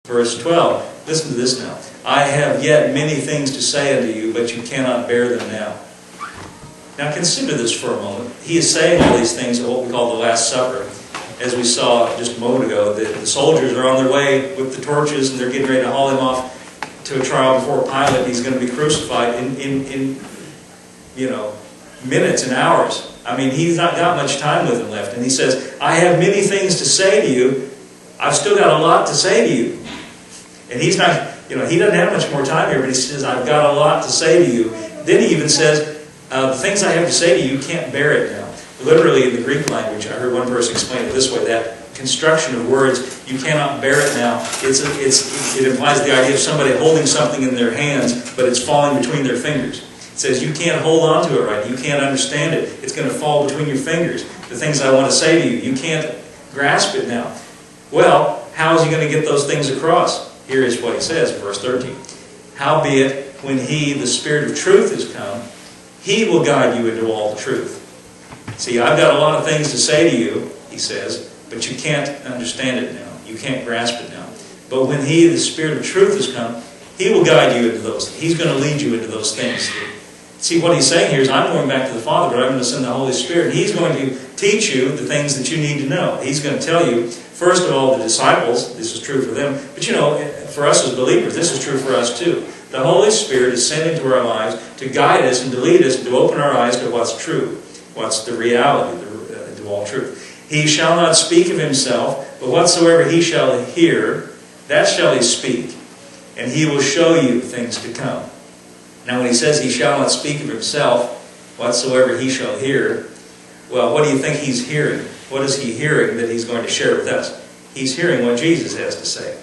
Verse 12, listen to this now. I have yet many things to say unto you, but you cannot bear them now. Now consider this for a moment. He is saying all these things at what we call the Last Supper. As we saw just a moment ago, the soldiers are on their way with the torches and they're getting ready to haul him off to a trial before Pilate. He's going to be crucified in minutes and hours. I mean, he's not got much time with him left. And he says, I have many things to say to you. I've still got a lot to say to you. And he's not, he doesn't have much more time here, but he says, I've got a lot to say to you. Then he even says, the things I have to say to you, you can't bear it now. Literally in the Greek language, I heard one person explain it this way, that construction of words, you cannot bear it now. It implies the idea of somebody holding something in their hands, but it's falling between their fingers. It says you can't hold on to it right. You can't understand it. It's going to fall between your fingers. The things I want to say to you, you can't grasp it now. Well, how is he going to get those things across? Here is what he says in verse 13. Howbeit, when he, the Spirit of truth, is come, he will guide you into all the truth. See, I've got a lot of things to say to you, he says, but you can't understand it now. You can't grasp it now. But when he, the Spirit of truth, has come, he will guide you into those. He's going to lead you into those things. See, what he's saying here is, I'm going back to the Father, but I'm going to send the Holy Spirit. He's going to teach you the things that you need to know. He's going to tell you, first of all, the disciples, this is true for them, but for us as believers, this is true for us too. The Holy Spirit is sent into our lives to guide us and to lead us and to open our eyes to what's true, what's the reality, to all truth. He shall not speak of himself, but whatsoever he shall hear, that shall he speak, and he will show you things to come. Now when he says he shall not speak of himself, whatsoever he shall hear, well, what do you think he's hearing? What is he hearing that he's going to share with us? He's hearing what Jesus has to say.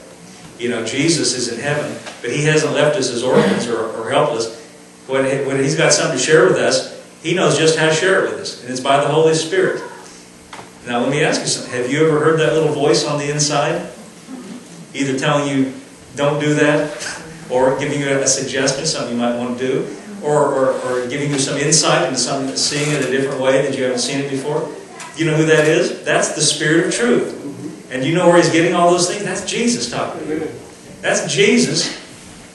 Jesus is in heaven, but he hasn't left us as orphans or helpless. When he's got something to share with us, he knows just how to share it with us, and it's by the Holy Spirit. Now let me ask you something. Have you ever heard that little voice on the inside? Either telling you, don't do that, or giving you a suggestion, something you might want to do, or giving you some insight into something, seeing it a different way that you haven't seen it before. You know who that is? That's the Spirit of truth. And you know where he's getting all those things? That's Jesus talking to you. That's Jesus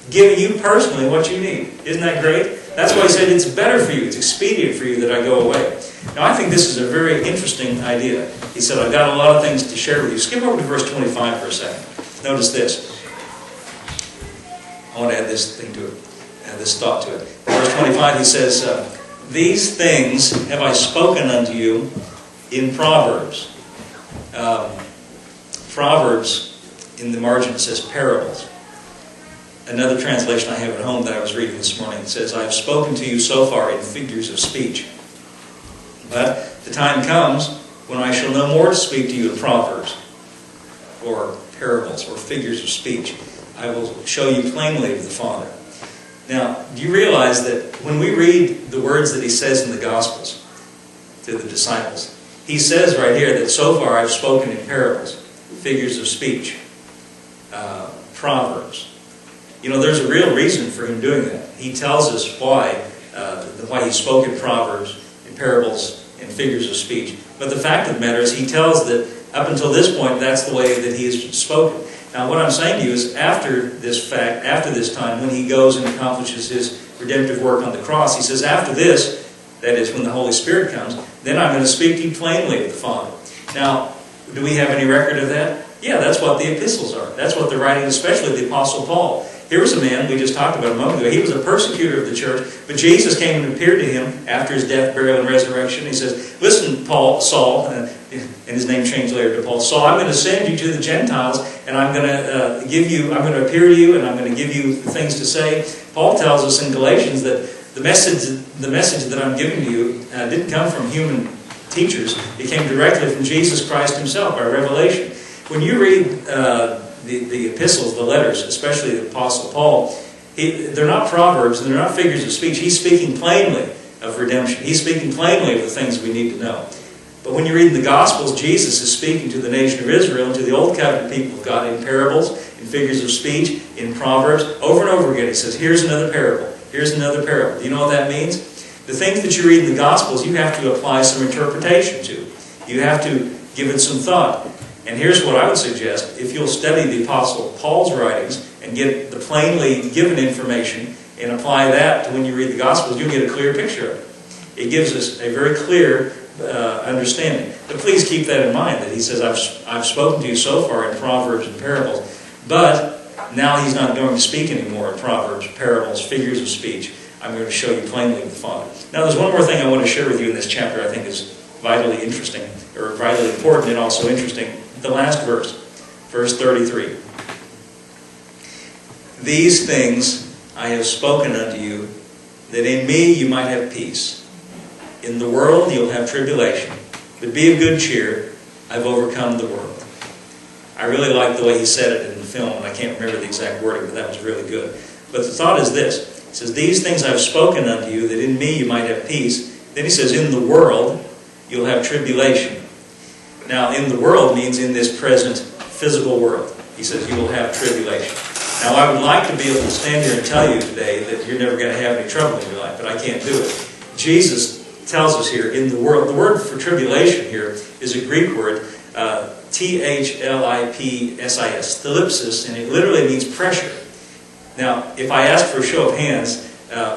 giving you personally what you need. Isn't that great? That's why he said it's better for you, it's expedient for you that I go away. Now I think this is a very interesting idea. He said, I've got a lot of things to share with you. Skip over to verse 25 for a second. Notice this. I want to add this thing to it, add this thought to it. Verse 25 he says, these things have I spoken unto you in Proverbs. Proverbs, in the margin, it says parables. Another translation I have at home that I was reading this morning, it says, I have spoken to you so far in figures of speech. But the time comes when I shall no more speak to you in proverbs, or parables, or figures of speech. I will show you plainly of the Father. Now, do you realize that when we read the words that he says in the Gospels to the disciples, he says right here that so far I've spoken in parables, figures of speech, proverbs. There's a real reason for him doing that. He tells us why he spoke in proverbs, in parables, and figures of speech. But the fact of the matter is he tells that up until this point, that's the way that he has spoken. Now what I'm saying to you is after this time, when he goes and accomplishes his redemptive work on the cross, he says, after this, that is when the Holy Spirit comes, then I'm going to speak to you plainly of the Father. Now, do we have any record of that? Yeah, that's what the epistles are. That's what they're writing, especially the Apostle Paul. Here was a man we just talked about a moment ago. He was a persecutor of the church, but Jesus came and appeared to him after his death, burial, and resurrection. He says, listen, Saul, and his name changed later to Paul, Saul, I'm going to send you to the Gentiles, and I'm going to appear to you, and I'm going to give you things to say. Paul tells us in Galatians that the message that I'm giving to you didn't come from human teachers. It came directly from Jesus Christ himself by revelation. When you read the epistles, the letters, especially the Apostle Paul, they're not proverbs and they're not figures of speech. He's speaking plainly of redemption. He's speaking plainly of the things we need to know. But when you read in the Gospels, Jesus is speaking to the nation of Israel and to the Old Covenant people of God in parables, in figures of speech, in proverbs. Over and over again he says, here's another parable. Here's another parable. Do you know what that means? The things that you read in the Gospels, you have to apply some interpretation to. You have to give it some thought. And here's what I would suggest. If you'll study the Apostle Paul's writings and get the plainly given information and apply that to when you read the Gospels, you'll get a clear picture of it. It gives us a very clear understanding. But please keep that in mind, that he says, I've spoken to you so far in proverbs and parables, but now he's not going to speak anymore in proverbs, parables, figures of speech. I'm going to show you plainly the Father. Now there's one more thing I want to share with you in this chapter I think is vitally interesting, or vitally important and also interesting. The last verse, verse 33. These things I have spoken unto you, that in me you might have peace. In the world you'll have tribulation, but be of good cheer, I've overcome the world. I really like the way he said it in the film, and I can't remember the exact wording, but that was really good. But the thought is this. It says, these things I've spoken unto you, that in me you might have peace. Then he says, in the world you'll have tribulation. Now, in the world means in this present physical world. He says you will have tribulation. Now, I would like to be able to stand here and tell you today that you're never going to have any trouble in your life, but I can't do it. Jesus tells us here, in the world, the word for tribulation here is a Greek word, thlipsis, thlipsis, and it literally means pressure. Now, if I ask for a show of hands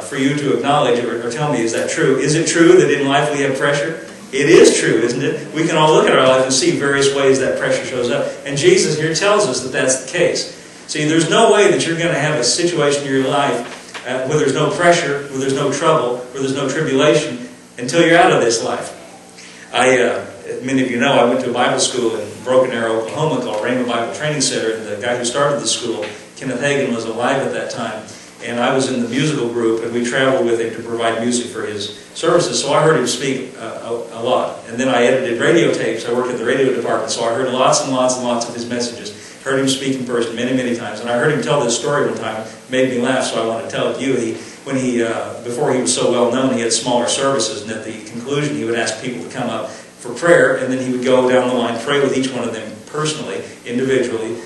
for you to acknowledge or tell me, is that true? Is it true that in life we have pressure? It is true, isn't it? We can all look at our life and see various ways that pressure shows up. And Jesus here tells us that that's the case. See, there's no way that you're going to have a situation in your life where there's no pressure, where there's no trouble, where there's no tribulation, until you're out of this life. Many of you know, I went to a Bible school in Broken Arrow, Oklahoma called Rhema Bible Training Center, and the guy who started the school, Kenneth Hagin, was alive at that time. And I was in the musical group, and we traveled with him to provide music for his services, so I heard him speak a lot. And then I edited radio tapes. I worked in the radio department, so I heard lots and lots and lots of his messages. Heard him speak in person many, many times. And I heard him tell this story one time. It made me laugh, so I want to tell it to you. Before he was so well known, he had smaller services, and at the conclusion he would ask people to come up for prayer, and then he would go down the line, pray with each one of them personally, individually.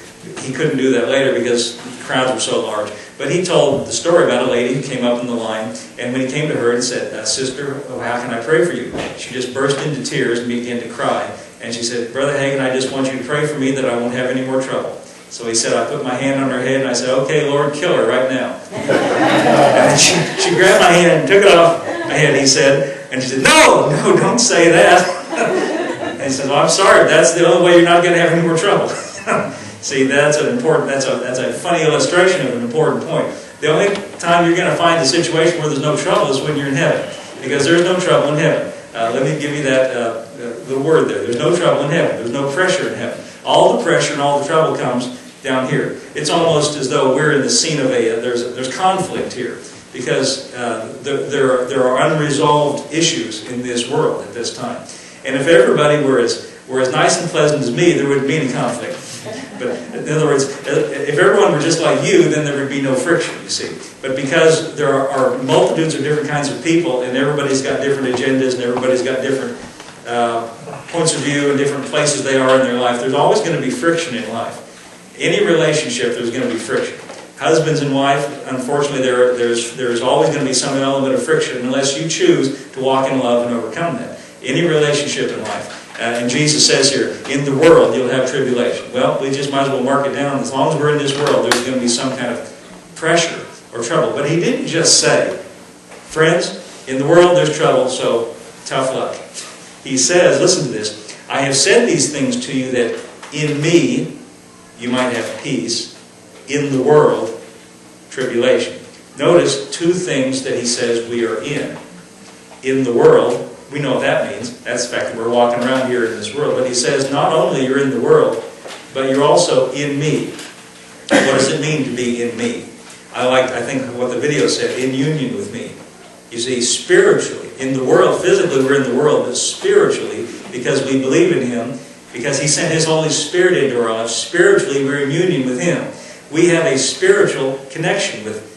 He couldn't do that later because the crowds were so large. But he told the story about a lady who came up in the line, and when he came to her and said, Sister, how can I pray for you? She just burst into tears and began to cry. And she said, Brother Hagin, I just want you to pray for me that I won't have any more trouble. So he said, I put my hand on her head and I said, okay, Lord, kill her right now. And she grabbed my hand and took it off my head, he said. And she said, no, don't say that. And he said, well, I'm sorry, that's the only way you're not going to have any more trouble. See, that's a funny illustration of an important point. The only time you're going to find a situation where there's no trouble is when you're in heaven. Because there's no trouble in heaven. Let me give you that the word there. There's no trouble in heaven. There's no pressure in heaven. All the pressure and all the trouble comes down here. It's almost as though we're in the scene of there's conflict here. Because there are unresolved issues in this world at this time. And if everybody were as nice and pleasant as me, there wouldn't be any conflict. But in other words, if everyone were just like you, then there would be no friction, you see. But because there are multitudes of different kinds of people, and everybody's got different agendas, and everybody's got different points of view and different places they are in their life, there's always going to be friction in life. Any relationship, there's going to be friction. Husbands and wife, unfortunately, there's always going to be some element of friction unless you choose to walk in love and overcome that. Any relationship in life. And Jesus says here, in the world you'll have tribulation. Well, we just might as well mark it down. As long as we're in this world, there's going to be some kind of pressure or trouble. But he didn't just say, friends, in the world there's trouble, so tough luck. He says, listen to this, I have said these things to you that in me you might have peace, in the world tribulation. Notice two things that he says we are in. In the world, we know what that means. That's the fact that we're walking around here in this world. But he says, not only you're in the world, but you're also in me. What does it mean to be in me? I think what the video said, in union with me. You see, spiritually, in the world, physically we're in the world, but spiritually, because we believe in him, because he sent his Holy Spirit into our lives, spiritually we're in union with him. We have a spiritual connection with